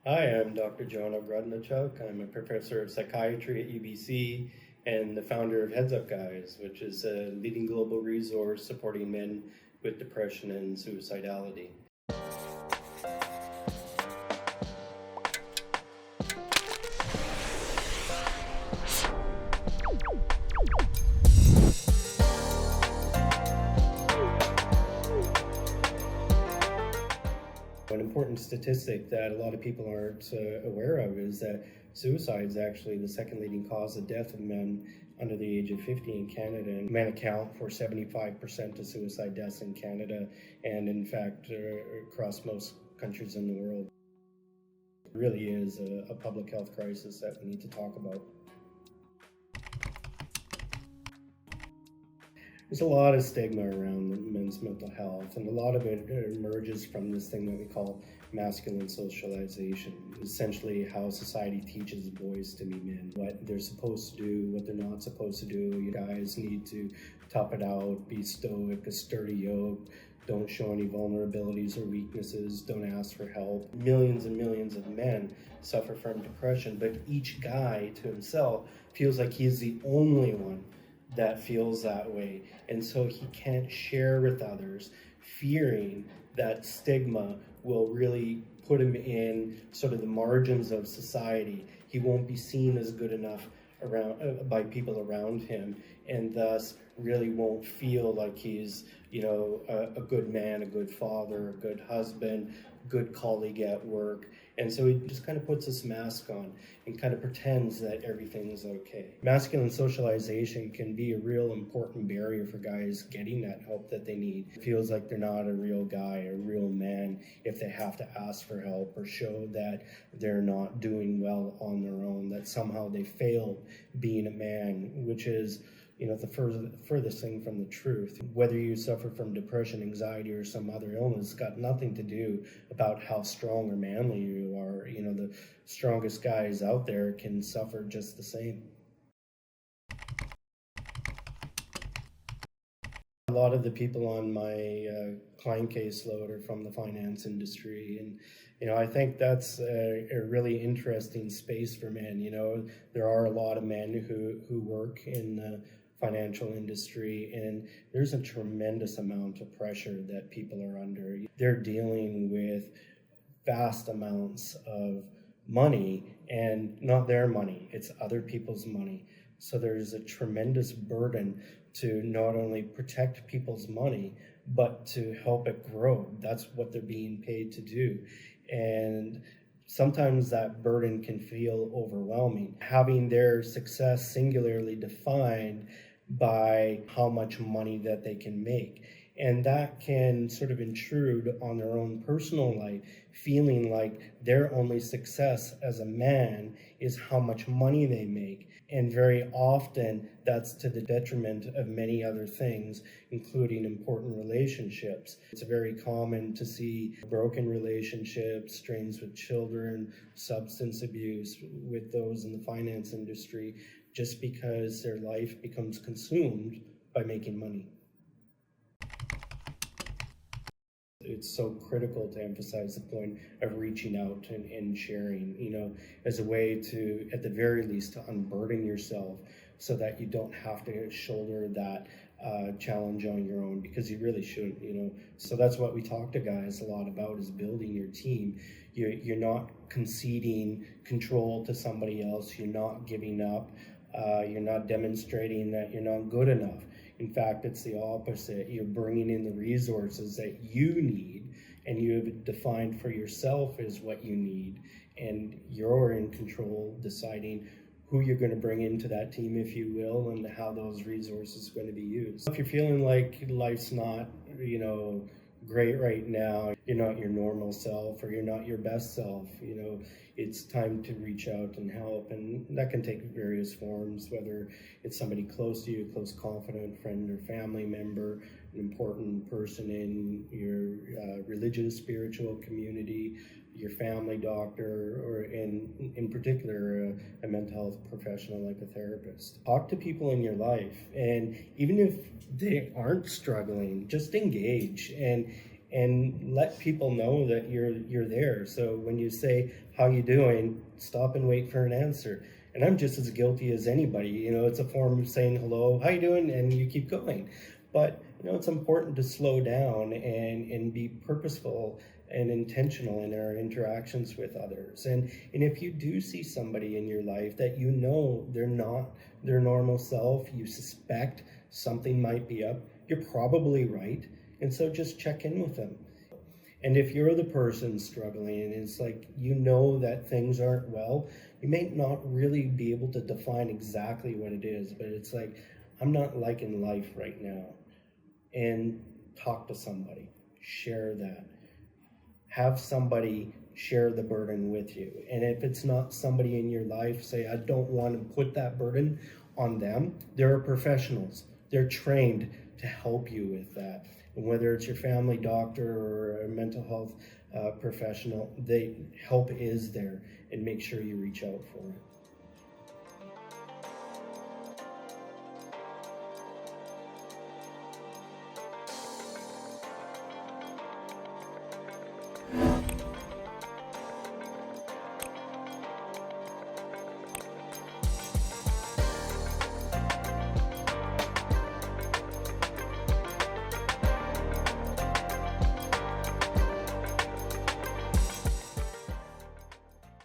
Hi, I'm Dr. John Ogrodniczuk. I'm a professor of psychiatry at UBC and the founder of Heads Up Guys, which is a leading global resource supporting men with depression and suicidality. An important statistic that a lot of people aren't aware of is that suicide is actually the second leading cause of death of men under the age of 50 in Canada. And men account for 75% of suicide deaths in Canada and, in fact, across most countries in the world. It really is a public health crisis that we need to talk about. There's a lot of stigma around men's mental health, and a lot of it emerges from this thing that we call masculine socialization. Essentially, how society teaches boys to be men, what they're supposed to do, what they're not supposed to do. You guys need to tough it out, be stoic, a sturdy yoke, don't show any vulnerabilities or weaknesses, don't ask for help. Millions and millions of men suffer from depression, but each guy to himself feels like he's the only one that feels that way, and so he can't share with others, fearing that stigma will really put him in sort of the margins of society. He won't be seen as good enough around by people around him, and thus really won't feel like he's a good man, a good father, a good husband, good colleague at work. And so he just kind of puts this mask on and kind of pretends that everything's okay. Masculine socialization can be a real important barrier for guys getting that help that they need. It feels like they're not a real guy, a real man, if they have to ask for help or show that they're not doing well on their own, that somehow they failed being a man, which is the furthest thing from the truth. Whether you suffer from depression, anxiety, or some other illness, it's got nothing to do about how strong or manly you are. The strongest guys out there can suffer just the same. A lot of the people on my client caseload are from the finance industry, and I think that's a really interesting space for men. There are a lot of men who work in the financial industry, and there's a tremendous amount of pressure that people are under. They're dealing with vast amounts of money, and not their money, it's other people's money. So there's a tremendous burden to not only protect people's money, but to help it grow. That's what they're being paid to do. And sometimes that burden can feel overwhelming. Having their success singularly defined by how much money that they can make. And that can sort of intrude on their own personal life, feeling like their only success as a man is how much money they make. And very often that's to the detriment of many other things, including important relationships. It's very common to see broken relationships, strains with children, substance abuse with those in the finance industry, just because their life becomes consumed by making money. It's so critical to emphasize the point of reaching out and sharing, as a way to, at the very least, to unburden yourself so that you don't have to shoulder that challenge on your own, because you really shouldn't. So that's what we talk to guys a lot about, is building your team. You're not conceding control to somebody else. You're not giving up. You're not demonstrating that you're not good enough. In fact, it's the opposite. You're bringing in the resources that you need, and you have defined for yourself as what you need, and you're in control deciding who you're going to bring into that team, if you will, and how those resources are going to be used. If you're feeling like life's not, great right now, you're not your normal self, or you're not your best self, it's time to reach out and help. And that can take various forms, whether it's somebody close to you, a close confidant, friend or family member, an important person in your religious, spiritual community, your family doctor, or in particular a mental health professional like a therapist. Talk to people in your life, and even if they aren't struggling, just engage and let people know that you're there. So when you say, how you doing, stop and wait for an answer. And I'm just as guilty as anybody. You know, it's a form of saying hello, how you doing, and you keep going. But you know, it's important to slow down and be purposeful and intentional in our interactions with others. And if you do see somebody in your life that you know they're not their normal self, you suspect something might be up, you're probably right. And so just check in with them. And if you're the person struggling and it's like you know that things aren't well, you may not really be able to define exactly what it is, but it's like, I'm not liking life right now. And talk to somebody, share that. Have somebody share the burden with you. And if it's not somebody in your life, say, I don't want to put that burden on them. There are professionals. They're trained to help you with that. And whether it's your family doctor or a mental health professional, help is there, and make sure you reach out for it.